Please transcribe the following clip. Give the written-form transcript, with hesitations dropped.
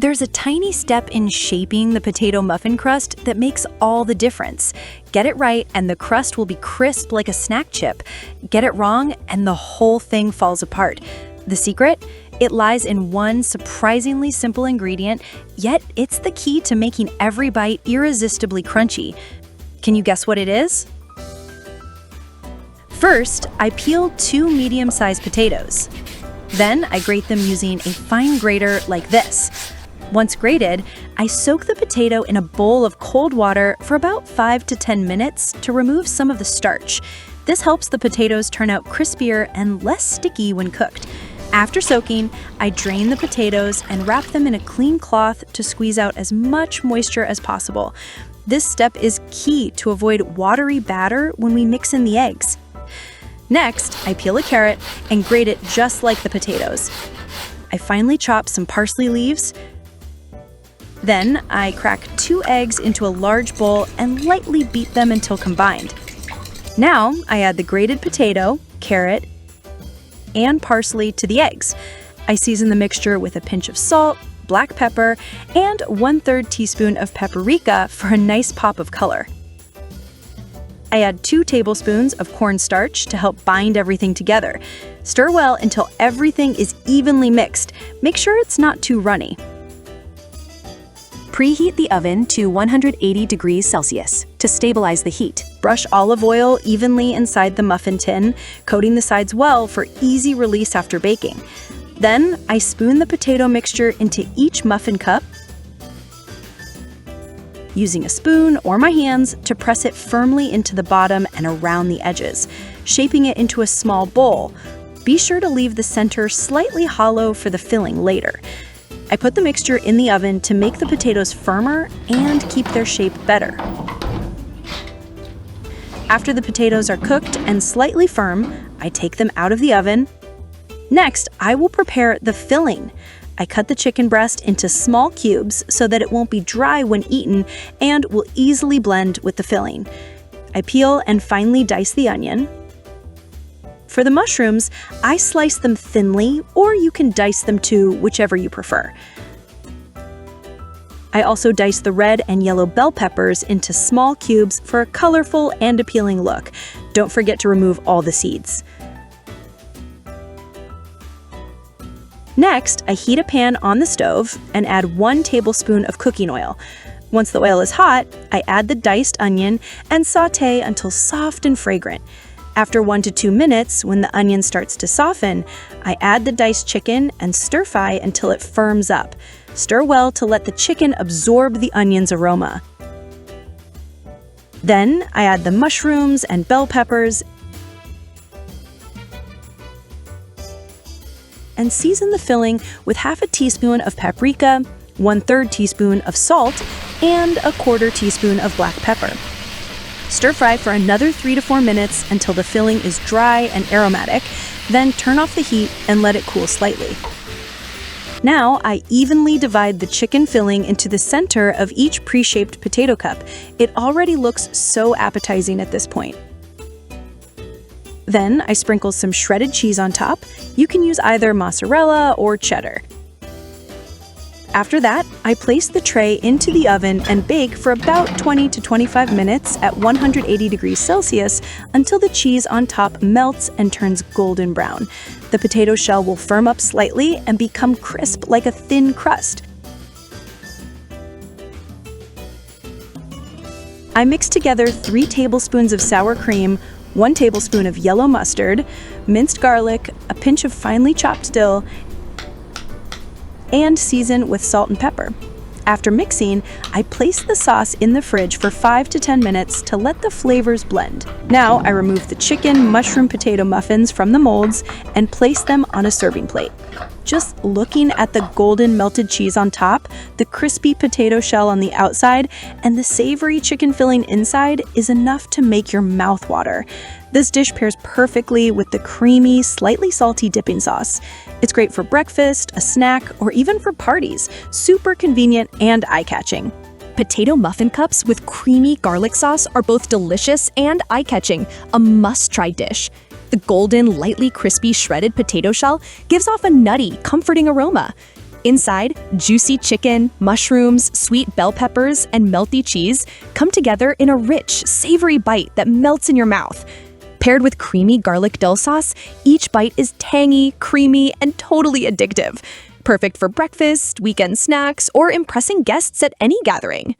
There's a tiny step in shaping the potato muffin crust that makes all the difference. Get it right and the crust will be crisp like a snack chip. Get it wrong and the whole thing falls apart. The secret? It lies in one surprisingly simple ingredient, yet it's the key to making every bite irresistibly crunchy. Can you guess what it is? First, I peel 2 medium-sized potatoes. Then I grate them using a fine grater like this. Once grated, I soak the potato in a bowl of cold water for about 5 to 10 minutes to remove some of the starch. This helps the potatoes turn out crispier and less sticky when cooked. After soaking, I drain the potatoes and wrap them in a clean cloth to squeeze out as much moisture as possible. This step is key to avoid watery batter when we mix in the eggs. Next, I peel a carrot and grate it just like the potatoes. I finely chop some parsley leaves. Then, I crack 2 eggs into a large bowl and lightly beat them until combined. Now, I add the grated potato, carrot, and parsley to the eggs. I season the mixture with a pinch of salt, black pepper, and 1/3 teaspoon of paprika for a nice pop of color. I add 2 tablespoons of cornstarch to help bind everything together. Stir well until everything is evenly mixed. Make sure it's not too runny. Preheat the oven to 180 degrees Celsius to stabilize the heat. Brush olive oil evenly inside the muffin tin, coating the sides well for easy release after baking. Then, I spoon the potato mixture into each muffin cup, using a spoon or my hands to press it firmly into the bottom and around the edges, shaping it into a small bowl. Be sure to leave the center slightly hollow for the filling later. I put the mixture in the oven to make the potatoes firmer and keep their shape better. After the potatoes are cooked and slightly firm, I take them out of the oven. Next, I will prepare the filling. I cut the chicken breast into small cubes so that it won't be dry when eaten and will easily blend with the filling. I peel and finely dice the onion. For the mushrooms, I slice them thinly, or you can dice them too, whichever you prefer. I also dice the red and yellow bell peppers into small cubes for a colorful and appealing look. Don't forget to remove all the seeds. Next, I heat a pan on the stove and add 1 tablespoon of cooking oil. Once the oil is hot, I add the diced onion and sauté until soft and fragrant. After 1 to 2 minutes, when the onion starts to soften, I add the diced chicken and stir-fry until it firms up. Stir well to let the chicken absorb the onion's aroma. Then, I add the mushrooms and bell peppers and season the filling with half a teaspoon of paprika, 1/3 teaspoon of salt, and a 1/4 teaspoon of black pepper. Stir fry for another 3 to 4 minutes until the filling is dry and aromatic, then turn off the heat and let it cool slightly. Now, I evenly divide the chicken filling into the center of each pre-shaped potato cup. It already looks so appetizing at this point. Then, I sprinkle some shredded cheese on top. You can use either mozzarella or cheddar. After that, I place the tray into the oven and bake for about 20 to 25 minutes at 180 degrees Celsius until the cheese on top melts and turns golden brown. The potato shell will firm up slightly and become crisp like a thin crust. I mix together 3 tablespoons of sour cream, 1 tablespoon of yellow mustard, minced garlic, a pinch of finely chopped dill, and season with salt and pepper. After mixing, I place the sauce in the fridge for 5 to 10 minutes to let the flavors blend. Now I remove the chicken mushroom potato muffins from the molds and place them on a serving plate. Just looking at the golden melted cheese on top, the crispy potato shell on the outside, and the savory chicken filling inside is enough to make your mouth water. This dish pairs perfectly with the creamy, slightly salty dipping sauce. It's great for breakfast, a snack, or even for parties. Super convenient and eye-catching. Potato muffin cups with creamy garlic sauce are both delicious and eye-catching, a must-try dish. The golden, lightly crispy shredded potato shell gives off a nutty, comforting aroma. Inside, juicy chicken, mushrooms, sweet bell peppers, and melty cheese come together in a rich, savory bite that melts in your mouth. Paired with creamy garlic dill sauce, each bite is tangy, creamy, and totally addictive. Perfect for breakfast, weekend snacks, or impressing guests at any gathering.